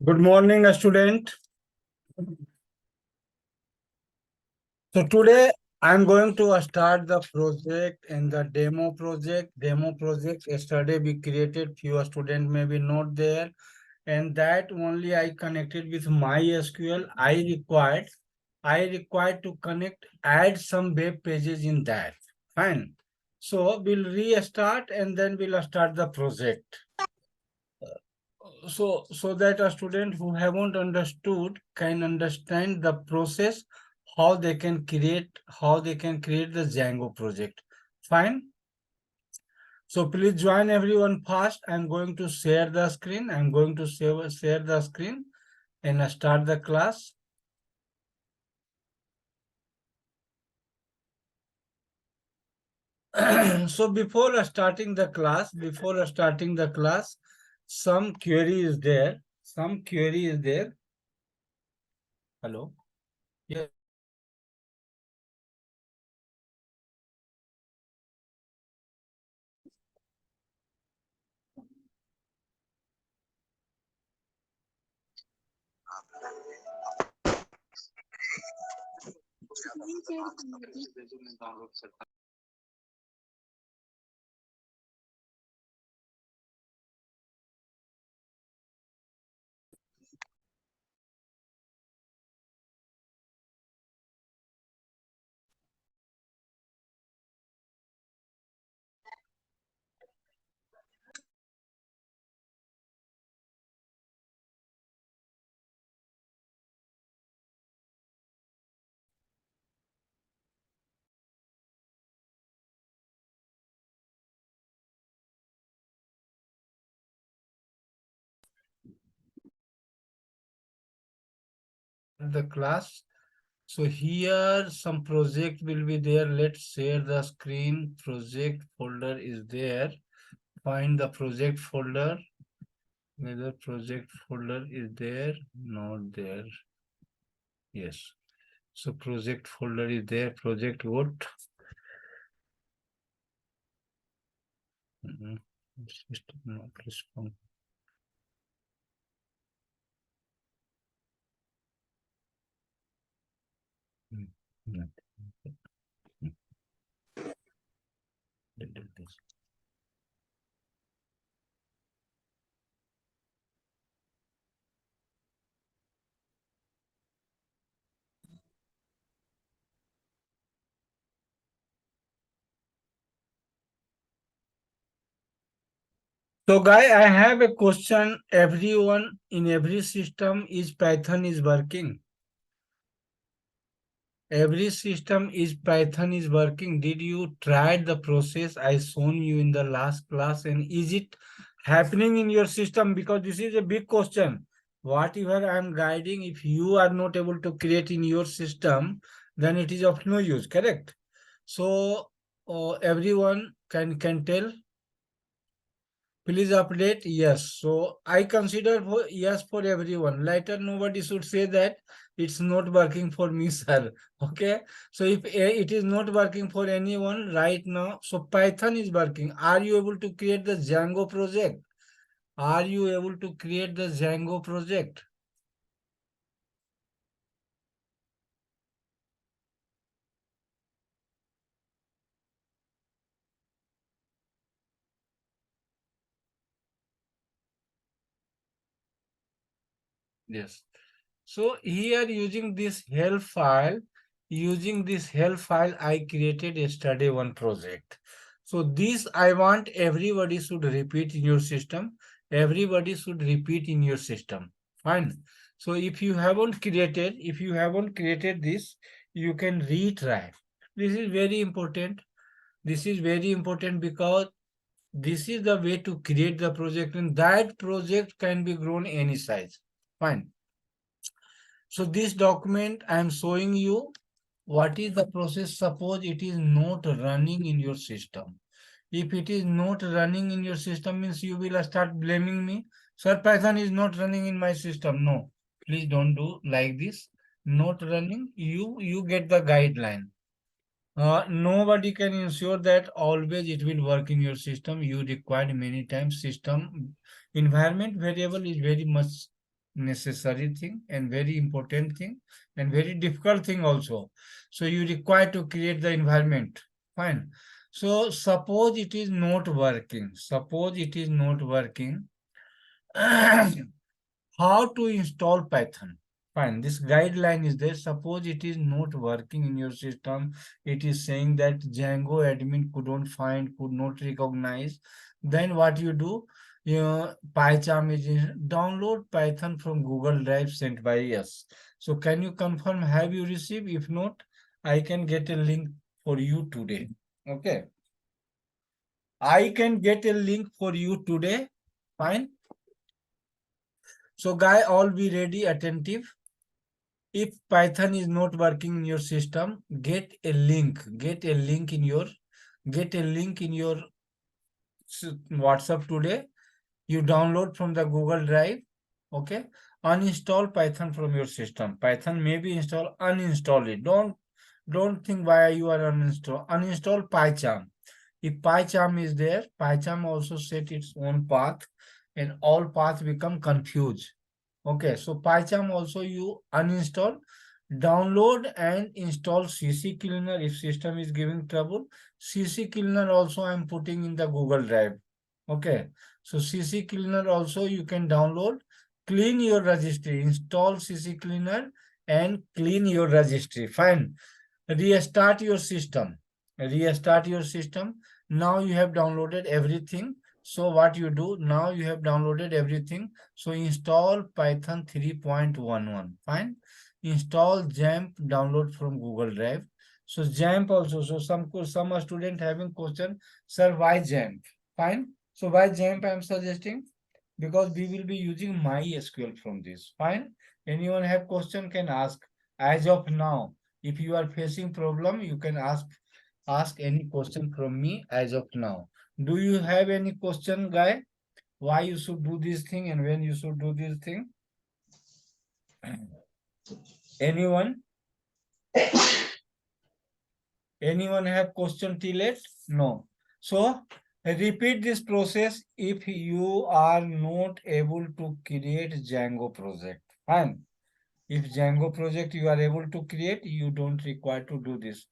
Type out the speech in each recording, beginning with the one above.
Good morning, student. So today I'm going to start the project and the demo project. Yesterday we created, few students maybe not there, and that only I connected with MySql. I required to connect, add some web pages in that. Fine. So we'll restart and then we'll start the project. So that a student who haven't understood can understand the process, how they can create the Django project. Fine. So please join everyone fast. I'm going to share the screen. I'm going to share the screen and start the class. So before starting the class, some query is there. Hello. Yeah. The class. So here some project will be there. Let's share the screen. Project folder is there. Find the project folder. Whether project folder is there, not there. Yes. So project folder is there. Project what? System not respond. So guy, I have a question. Everyone in every system is Python is working. Every system is Python is working. Did you try the process I shown you in the last class, and is it happening in your system? Because this is a big question. Whatever I am guiding, if you are not able to create in your system, then it is of no use, correct? So everyone can tell. Please update. Yes. So I consider for yes for everyone. Later, nobody should say that it's not working for me, sir. Okay. So if it is not working for anyone right now, so Python is working. Are you able to create the Django project? Are you able to create the Django project? Yes. So here using this help file, I created yesterday one project. So this I want everybody should repeat in your system. Everybody should repeat in your system. Fine. So if you haven't created this, you can retry. This is very important. This is very important because this is the way to create the project, and that project can be grown any size. Fine. So this document I am showing you what is the process. Suppose it is not running in your system. If it is not running in your system, means you will start blaming me. Sir, Python is not running in my system. No, please don't do like this. Not running, you get the guideline. Nobody can ensure that always it will work in your system. You required many times system environment variable is very much necessary thing and very important thing and very difficult thing also. So you require to create the environment. Fine. So suppose it is not working. Suppose it is not working. How to install Python? Fine, this guideline is there. Suppose it is not working in your system. It is saying that Django admin couldn't find, could not recognize. Then what you do? PyCharm is download Python from Google Drive sent by us. So can you confirm, have you received? If not, I can get a link for you today. Okay. I can get a link for you today. Fine. So guy, all be ready, attentive. If Python is not working in your system, get a link in your, get a link in your WhatsApp today. You download from the Google Drive. Okay. Uninstall Python from your system. Python may be installed, uninstall it. Don't think why you are uninstall. Uninstall PyCharm. If PyCharm is there, PyCharm also set its own path and all paths become confused. Okay, so PyCharm also you uninstall, download and install CC Cleaner if system is giving trouble. CC Cleaner also I am putting in the Google Drive. Okay, so CC Cleaner also you can download, clean your registry, install CC Cleaner and clean your registry. Fine. Restart your system. Restart your system. Now you have downloaded everything. So what you do, now you have downloaded everything. So install Python 3.11. Fine. Install XAMPP, download from Google Drive. So XAMPP also. So some student having question, sir, why XAMPP? Fine. So why XAMPP I am suggesting? Because we will be using MySql from this. Fine. Anyone have question can ask. As of now, if you are facing problem, you can ask any question from me as of now. Do you have any question, guy? Why you should do this thing and when you should do this thing? Anyone? Anyone have question till it? No. So repeat this process if you are not able to create Django project. Fine. If Django project you are able to create, you don't require to do this.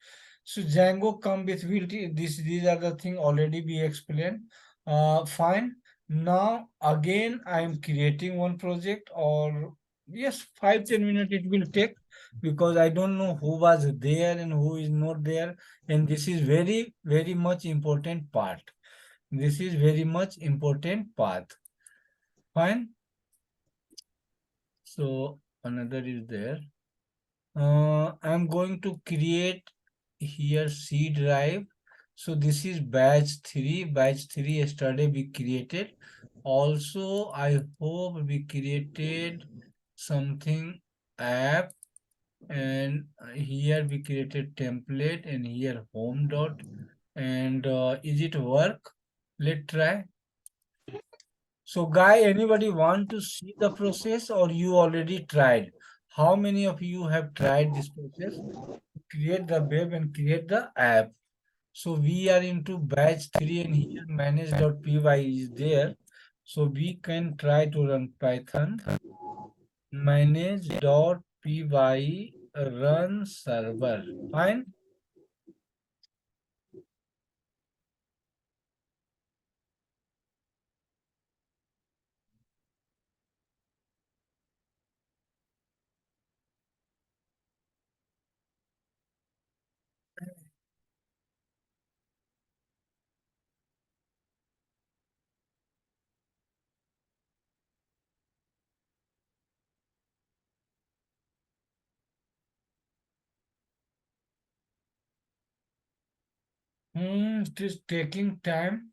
So Django come with these are the thing already we explained. Fine. Now again I am creating one project, or yes, 5-10 minutes it will take because I don't know who was there and who is not there, and this is very much important part. This is very much important part. Fine. So another is there. I'm going to create here C drive. So this is batch 3. Batch 3 yesterday we created. Also, I hope we created something app, and here we created template and here home dot, and is it work? Let's try. So guy, anybody want to see the process or you already tried? How many of you have tried this process? Create the web and create the app. So we are into batch 3 and here manage.py is there. So we can try to run Python manage.py run server. Fine. It is taking time.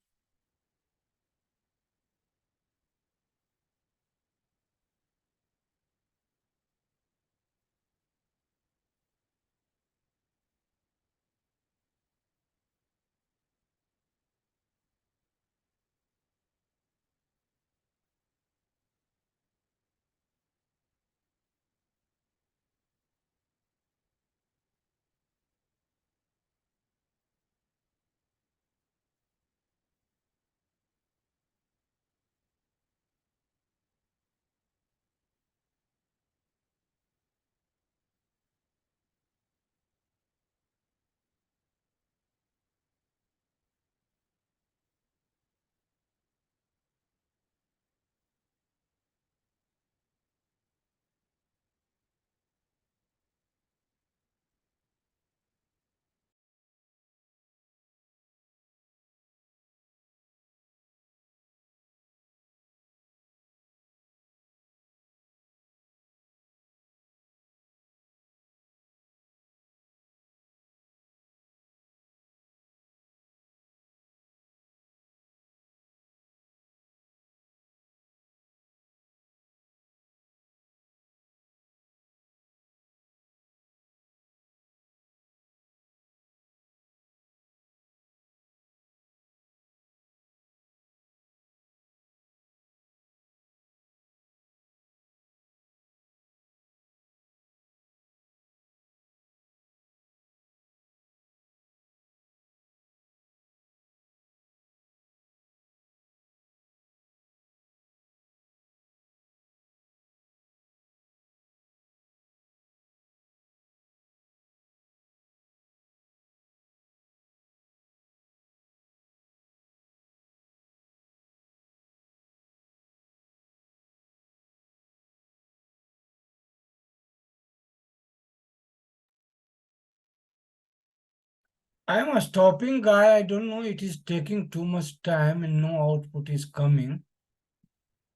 I'm a stopping guy. I don't know. It is taking too much time and no output is coming.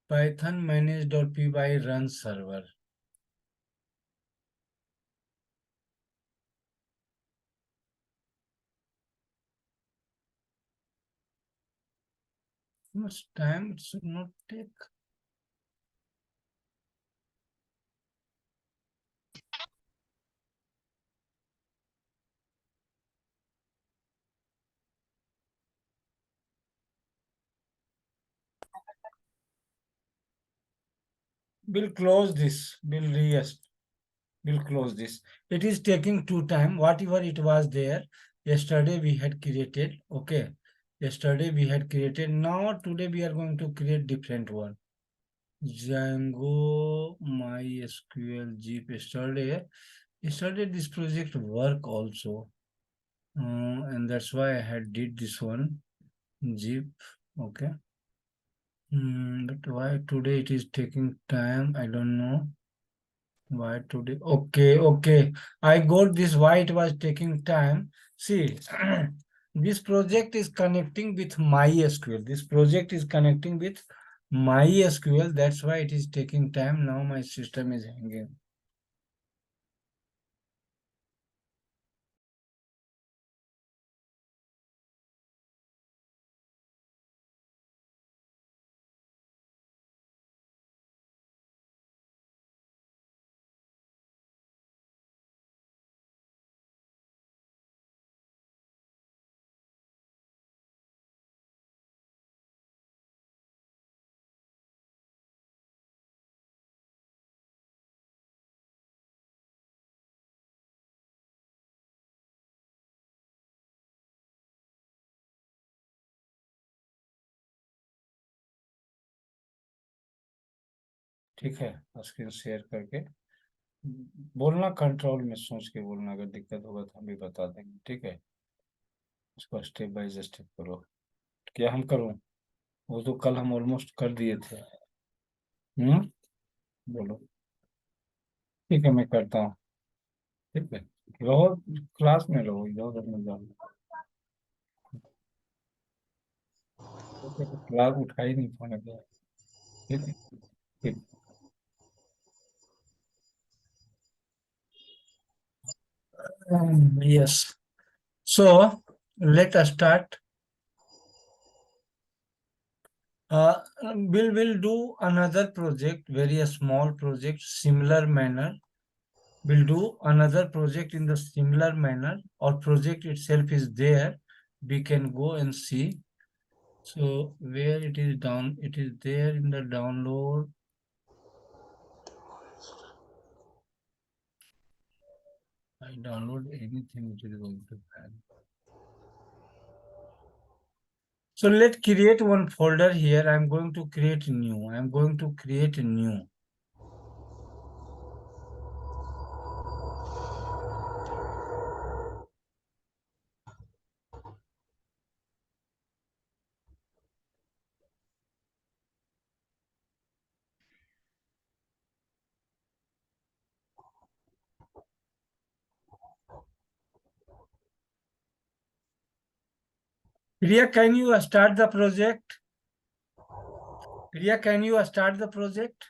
Python manage.py run server. Too much time. It should not take. We'll close this. We'll close this. It is taking too time. Whatever it was there, yesterday we had created. Okay. Yesterday we had created. Now today we are going to create different one. Django, MySql, Zip. Yesterday this project work also. And that's why I had did this one. Zip. Okay. But why today it is taking time? I don't know. Why today? Okay. I got this why it was taking time. See, this project is connecting with MySql. This project is connecting with MySql. That's why it is taking time. Now my system is hanging. ठीक है screen share करके बोलना control में सोच के बोलना अगर दिक्कत होगा तो हम भी बता देंगे ठीक है उसको स्टेप बाय स्टेप करो क्या हम करूं वो तो कल हम ऑलमोस्ट कर दिए थे हम्म बोलो ठीक है मैं करता हूँ ठीक है रहो क्लास में रहो इधर उधर मत जाओ ठीक है क्लास उठा ही नहीं फोन अभी ठीक है ठीक yes so let us start we'll do another project very small project similar manner we'll do another project in the similar manner or project itself is there we can go and see so where it is down it is there in the download I download anything which is going to have. So let's create one folder here. I'm going to create new. I'm going to create a new. Priya, can you start the project? Priya, can you start the project?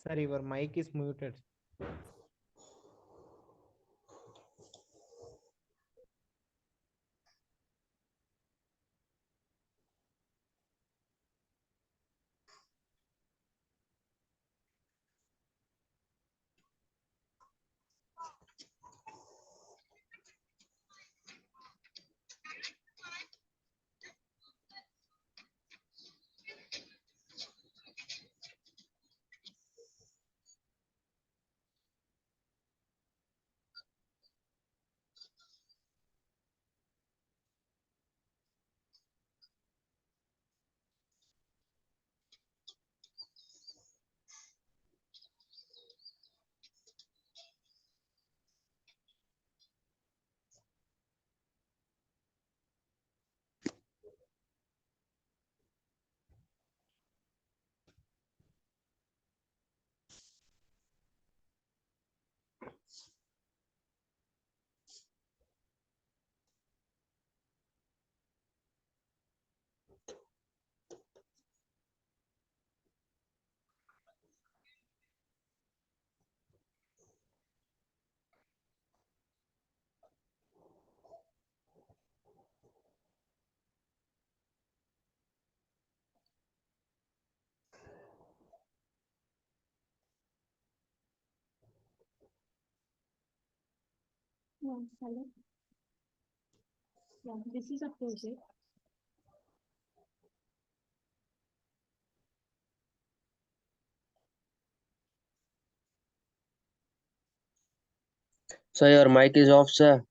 Sir, your mic is muted. Yeah, hello. Yeah, this is a project. So your mic is off, sir.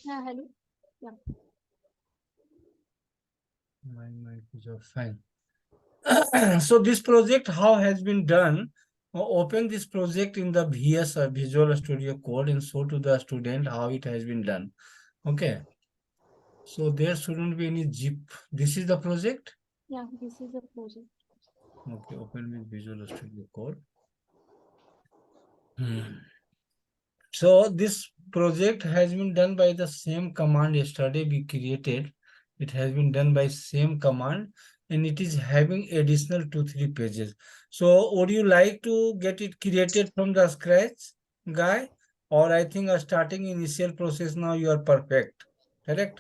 Yeah, hello. Yeah. My mic is off. Fine. So this project, how has been done? Open this project in the VS Visual Studio Code and show to the student how it has been done. Okay. So there shouldn't be any zip. This is the project. Yeah, this is a project. Okay, open with Visual Studio Code. Hmm. So this project has been done by the same command yesterday we created. It has been done by same command and it is having additional 2-3 pages. So would you like to get it created from the scratch, guy? Or I think starting initial process now you are perfect. Correct?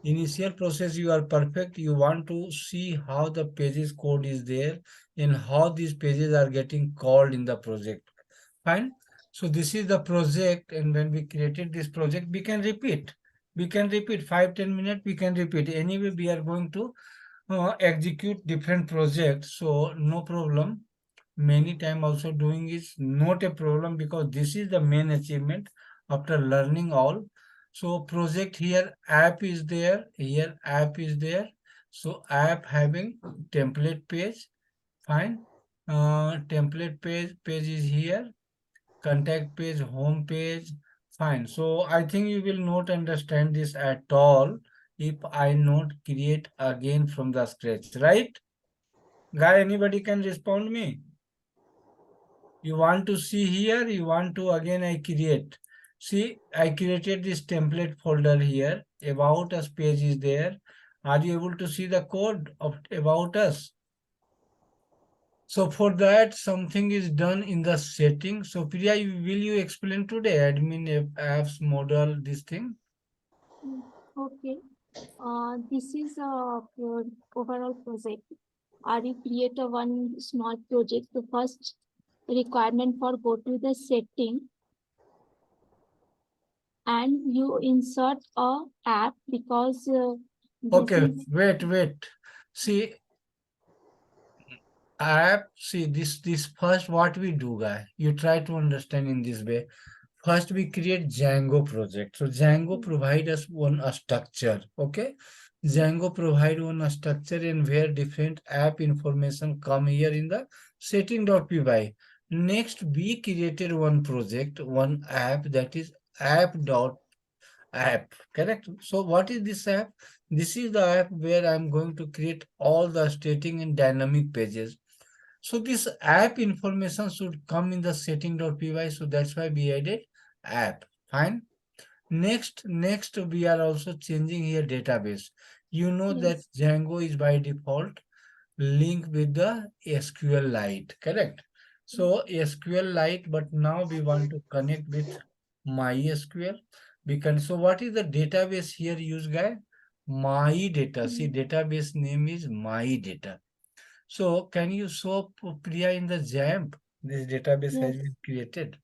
Initial process you are perfect. You want to see how the pages code is there and how these pages are getting called in the project. Fine. So this is the project, and when we created this project, we can repeat. We can repeat 5-10 minutes. We can repeat. Anyway, we are going to execute different projects. So no problem. Many time also doing is not a problem because this is the main achievement after learning all. So project here app is there. Here app is there. So app having template page. Fine. Template page is here, contact page, home page. Fine. So I think you will not understand this at all if I not create again from the scratch, right? Guy, anybody can respond me? You want to see here, you want to again I create. See, I created this template folder here about us page is there. Are you able to see the code of about us? So for that, something is done in the setting. So Priya, will you explain today admin apps model this thing? Okay. This is a overall project. You create a one small project. The first requirement for go to the setting and you insert a app because this Okay, is wait. See, app, see this first what we do, guy. You try to understand in this way. First, we create Django project. So Django provide us one a structure. Okay, Django provide one a structure and where different app information come here in the setting.py. Next, we created one project, one app that is app. Correct. So what is this app? This is the app where I'm going to create all the static and dynamic pages. So this app information should come in the setting.py. So that's why we added app. Fine. Next, we are also changing here database. You know that yes, Django is by default link with the SQLite, correct? So SQLite, but now we want to connect with MySQL. So what is the database here used, guy? My data. See, database name is my data. So can you show Priya in the XAMPP? This database has yes. been created.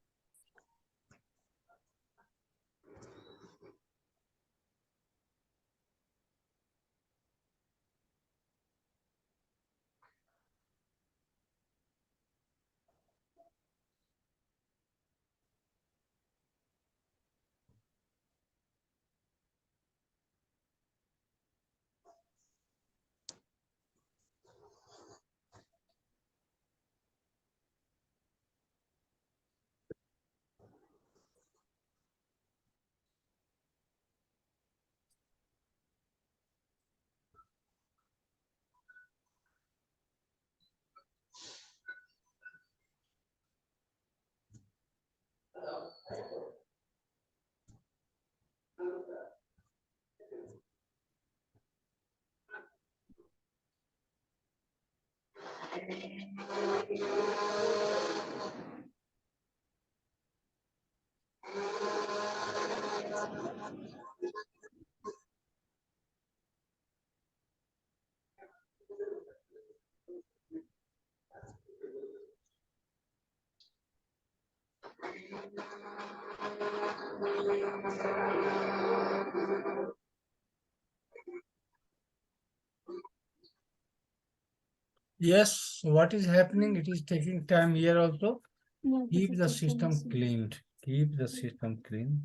Yes, what is happening? It is taking time here also. Yeah, this Keep is the system system issue. cleaned. Keep the system clean.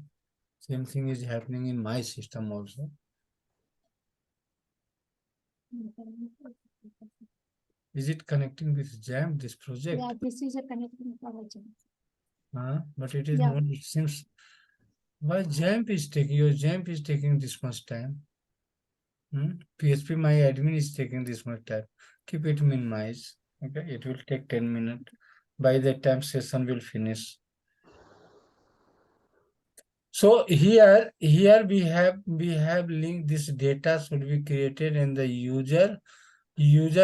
Same thing is happening in my system also. Is it connecting with Jam, this project? Yeah, this is a connecting information. But it is Yeah. not, it seems, why your Jamp is taking this much time? PHP my admin is taking this much time. Keep it minimized. Okay, it will take 10 minutes. By that time session will finish. So here we have linked this data should be created in the user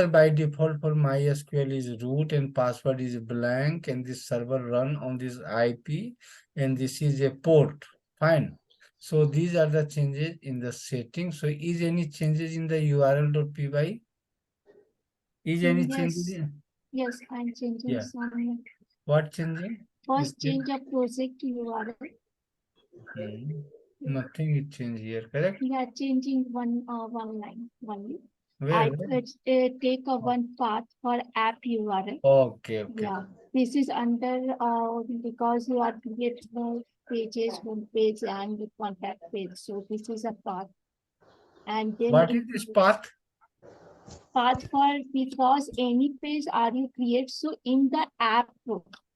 by default for MySQL is root and password is blank and this server run on this IP and this is a port. Fine. So these are the changes in the setting. So is any changes in the url.py? Is any changes Yes, in? yes, I'm changing Yeah. some. What changing? First, change a project URL. Nothing is changed here, correct? We are changing one line only. Where? Let's take a one path for app URL. Okay. Yeah, this is under because you are creating the pages, home page and the contact page. So this is a path. And then What is this path? path for because any page are you create so in the app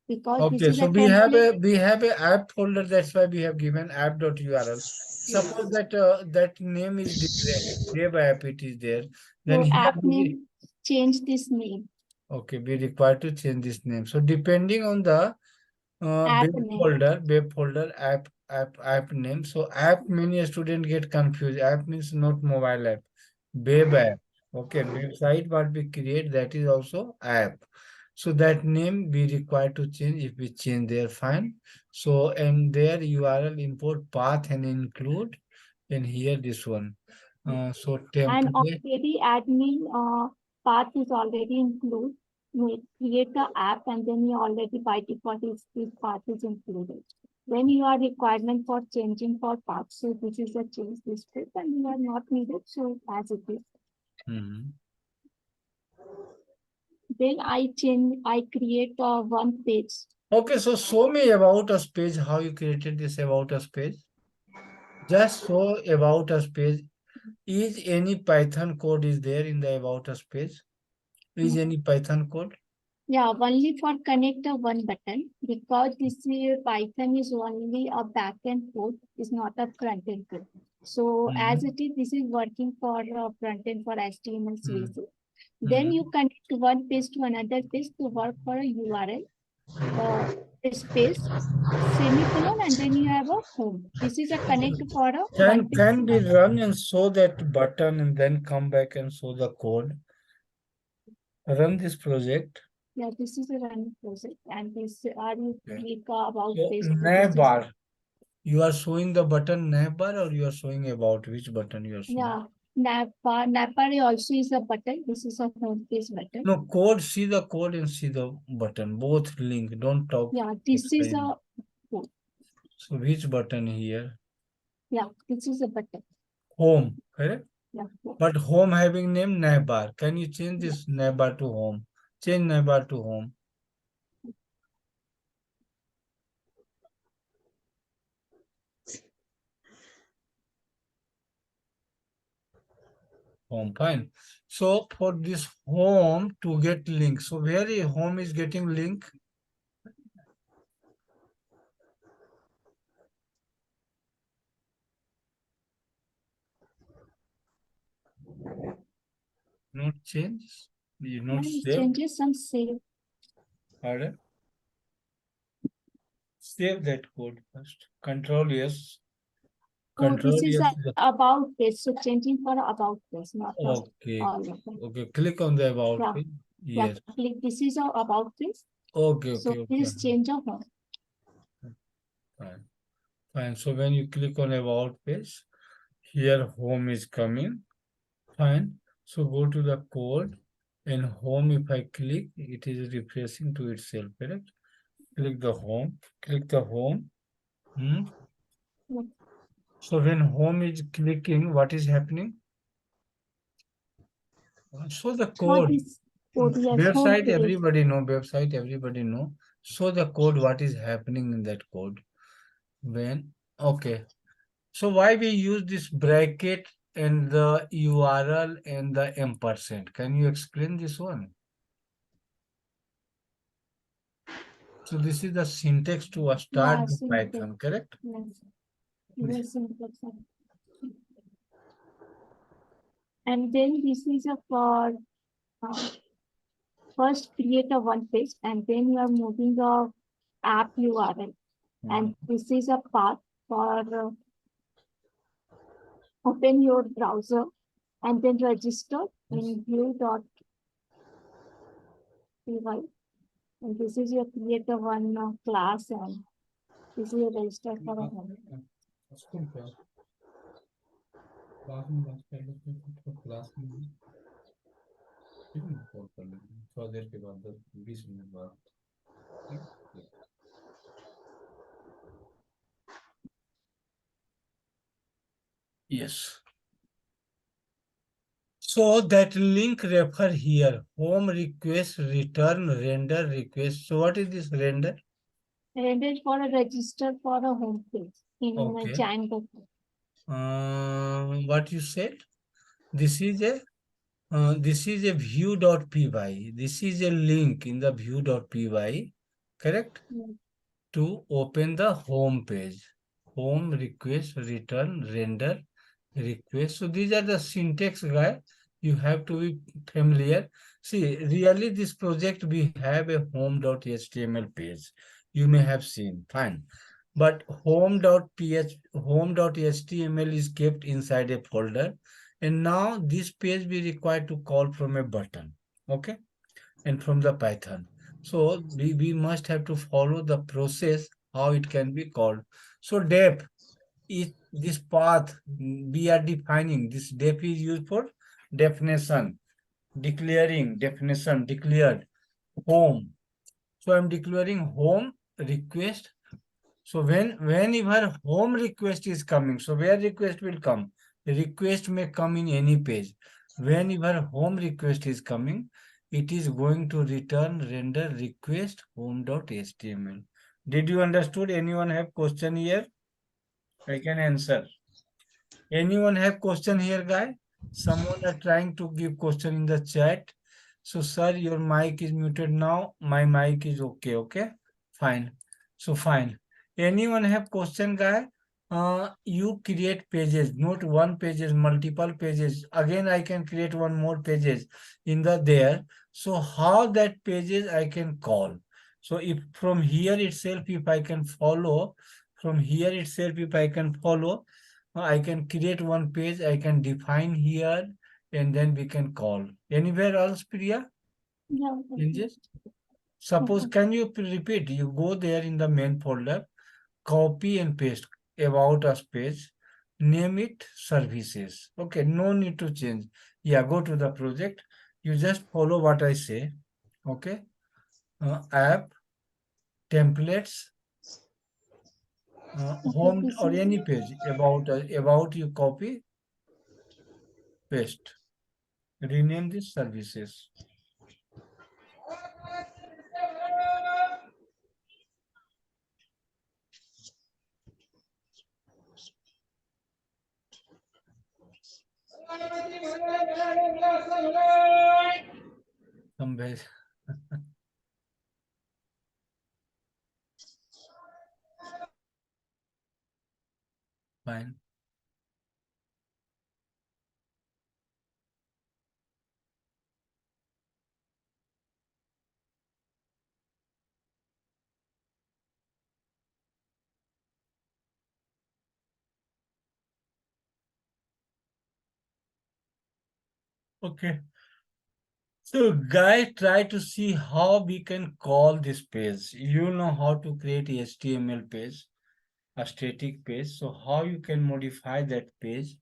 because this Okay, is so a template. we have a app folder. That's why we have given app.url. Suppose that that name is different. Web app it is there. Then So here app name change this name. okay, we require to change this name. So depending on the App name. web folder app app name. So app many student get confused. App means not mobile app. Web app. Okay, website what we create, that is also app. So that name we require to change. If we change there, fine. So and there URL import path and include, and here this one. So And template. already admin path is already included. You create the app and then you already by default this path is included. When you are requirement for changing for path, so this is a change this script and you are not needed, so as it is. Mhm. Then I create one page. Okay, so show me about us page, how you created this about us page. Just show about us page. Is any Python code is there in the about us page? Is any Python code? Yeah, only for connect a one button because this Python is only a backend code, is not a front end code. So as it is, this is working for front end for HTML, CSS. Then you connect one page to another page to work for a URL, space, semicolon, and then you have a home. This is a connect for a one page. Can we run and show that button and then come back and show the code? Run this project. Yeah, this is a running project, and this are you click about So page. navbar. You are showing the button navbar or you are showing about which button you are showing? Yeah, navbar also is a button. This is a home page button. No, code, see the code and see the button. Both link. Don't talk. Yeah, this is a So which button here? yeah, this is a button. Home, correct? Yeah, But home having name navbar. Can you change this navbar to home? Change navbar to home. Home, fine. So for this home to get link, so where a home is getting link? Not change. You not save. changes some save. Pardon? Save that code first. Control yes. So Control this is yes. about page. So changing for about page, not Okay. all of them. Okay. Click on the about Yeah. page. Yeah, Yes. click. This is a about page. Okay. So Okay. Okay. please change of home. Fine. Fine. So when you click on about page, here home is coming. Fine. So go to the code and home. If I click, it is refreshing to itself. Correct? Click the home. Click the home. So when home is clicking, what is happening? So the code. This code, yes, home Website page. everybody know. Website everybody know. So the code, what is happening in that code? When okay. So why we use this bracket and the URL and the ampersand? Can you explain this one? So this is the syntax to start Yeah, the Python, correct? Yes. Yes, syntax. And then this is a for first create a one page and then you are moving the app URL. And this is a path for open your browser and then register in view.py. And this is your create a one class and this is your register for a home. Yes. So that link refer here, home request, return, render request. So what is this render? Render for a register for a home page in Django. What you said? This is a view.py. This is a link in the view.py, correct? To open the home page. Home request, return, render, request. So these are the syntax, guy. You have to be familiar. See, really this project we have a home.html page. You may have seen. Fine. but home.html is kept inside a folder, and now this page we require to call from a button, okay, and from the Python. So we must have to follow the process how it can be called. So def is this path we are defining. This def is used for definition, declaring, definition, declared, home. So I'm declaring home request. So whenever home request is coming, so where request will come? The request may come in any page. Whenever home request is coming, it is going to return render request home.html. Did you understood? Anyone have question here? I can answer. Anyone have question here, guy? Someone are trying to give question in the chat. So, sir, your mic is muted now. My mic is okay. Okay, fine. So fine. Anyone have question, guy? You create pages, not one pages, multiple pages. Again, I can create one more pages in the there. So how that pages I can call? So if from here itself, if I can follow, from here itself, if I can follow, I can create one page, I can define here, and then we can call. Anywhere else, Priya? Yeah. Changes? Suppose, can you repeat? You go there in the main folder, copy and paste about us page, name it services. Okay, no need to change. Yeah, go to the project. You just follow what I say. Okay, app, templates, Okay, home this or is any page about you copy, paste, rename this services. Some way. Fine. Okay. So, guy, try to see how we can call this page. You know how to create a HTML page, a static page. So, how you can modify that page?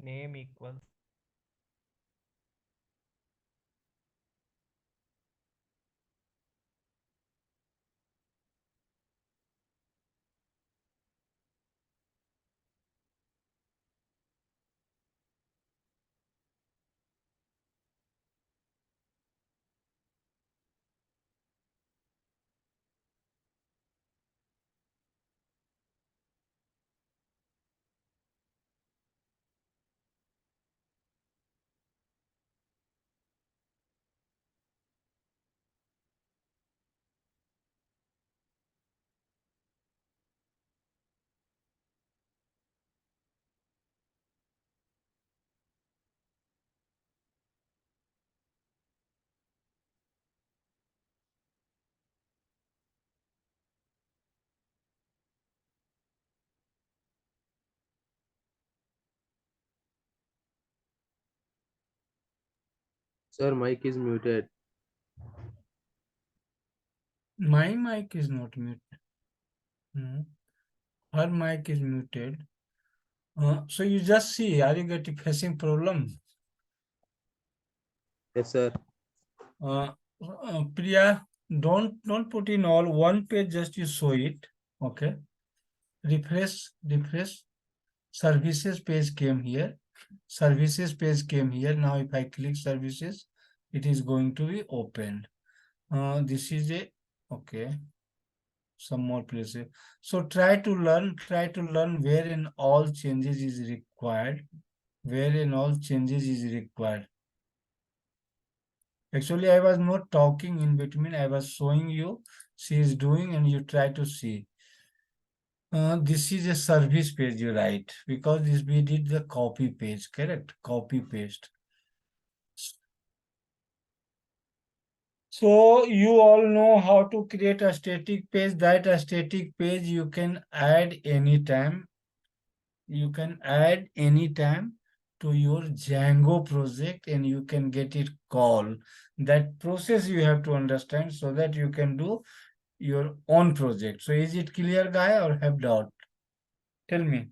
name equals Sir, mic is muted. My mic is not muted. No. Her mic is muted. So you just see, are you getting facing problem? Yes, sir. Priya, don't put in all one page, just you show it. Okay. Refresh. Services page came here. Services page came here. Now if I click services, it is going to be opened. This is a okay. Some more places. So try to learn where in all changes is required. Where in all changes is required. Actually, I was not talking in between. I was showing you. She is doing, and you try to see. This is a service page you write because this we did the copy page, correct? Copy paste. So you all know how to create a static page. That a static page you can add anytime. You can add anytime to your Django project and you can get it called. That process you have to understand so that you can do your own project. So is it clear, guy, or have doubt? Tell me.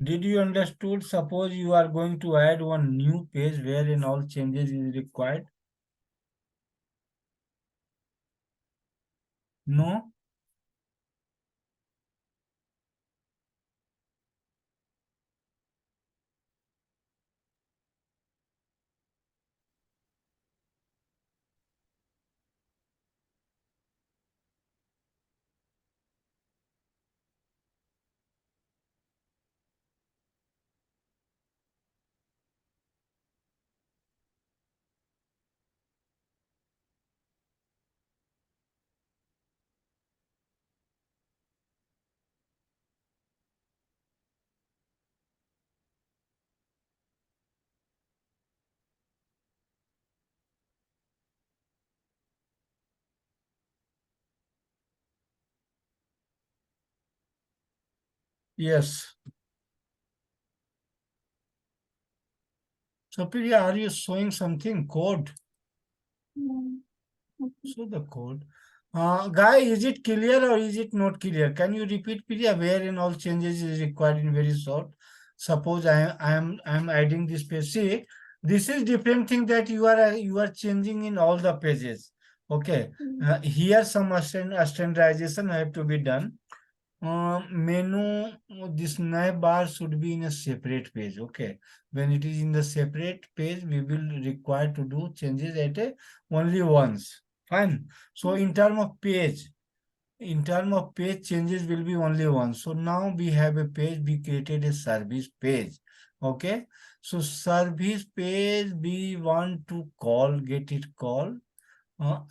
Did you understood? Suppose you are going to add one new page wherein all changes is required. No? Yes. So Priya, are you showing something code? Yeah. Okay. Show the code. Guy, is it clear or is it not clear? Can you repeat, Priya, where in all changes is required in very short? Suppose I am adding this page. See, this is different thing that you are changing in all the pages. Okay. Here some standardization have to be done. Menu, this navbar should be in a separate page. Okay. When it is in the separate page, we will require to do changes at only once. Fine. So in term of page changes will be only one. So now we have a page, we created a service page. Okay. So service page we want to get it called.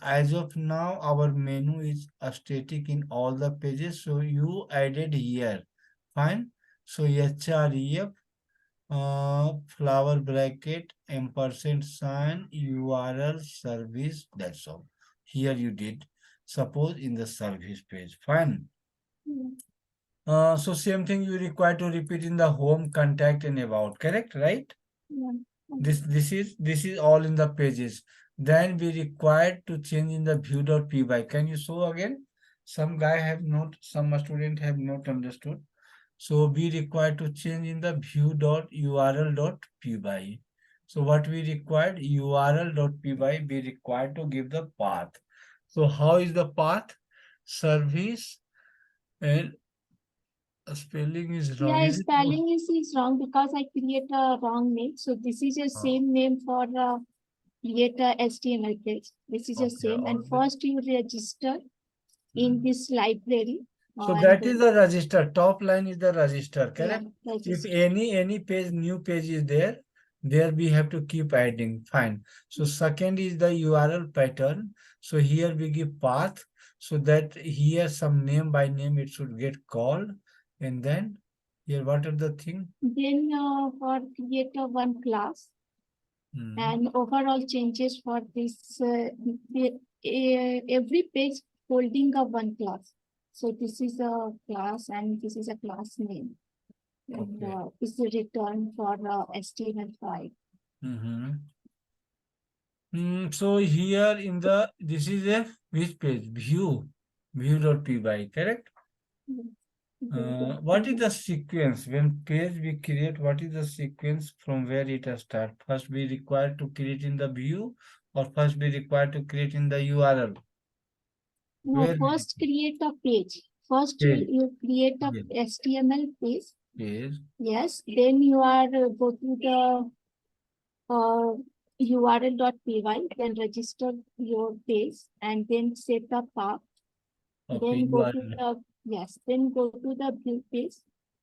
As of now, our menu is static in all the pages. So you added here. Fine. So href, flower bracket, ampersand sign, URL, service. That's all. Here you did. Suppose in the service page. Fine. So same thing you require to repeat in the home, contact, and about. Correct, right? Yeah. This is all in the pages. Then we required to change in the view.py. Can you show again? Some student have not understood. So we require to change in the view.url.py. So what we required, url.py, we required to give the path. So how is the path? Service, and spelling is wrong. Yeah, Is it? spelling is wrong because I create a wrong name. So this is the same name for create a HTML page. This is the Okay, same. And alright. first you register in this library. So and that is the register. Top line is the register, yeah, correct? If register. any page, new page is there, we have to keep adding. Fine. So second is the URL pattern. So here we give path, so that here some name by name it should get called. And then here what are the thing? Then for create a one class Hmm. and overall changes for this every page holding a one class. So this is a class and this is a class name. And Okay. is the return for HTML5. So here in the, this is a which page? View.py, correct? What is the sequence when page we create? What is the sequence from where it start? First we require to create in the view, or first we require to create in the URL? No, Where first create a page. First page? you create a Yeah. HTML page. Page. Yes, then you are go to the url.py, then register your page and then set the path. Okay, Then go to URL. the, yes, then go to the view page,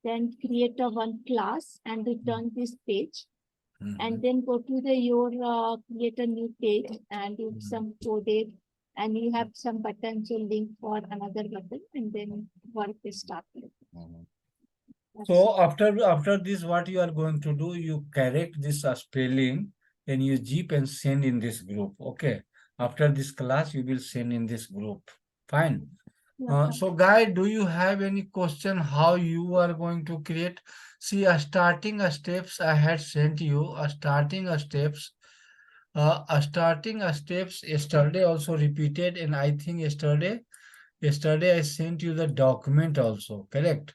then create a one class and return this page. And then go to the your create a new page and you some coded and you have some buttons to link for another button and then work is started. So after this, what you are going to do, you correct this spelling and you zip and send in this group. Okay. After this class, you will send in this group. Fine. So guys, do you have any question how you are going to create? See, a starting steps I had sent you, a starting steps. A starting steps yesterday also repeated, and I think yesterday I sent you the document also, correct?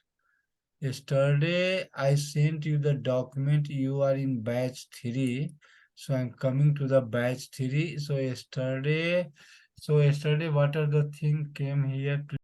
Yesterday I sent you the document. You are in batch 3. So I'm coming to the batch 3. So yesterday what are the thing came here?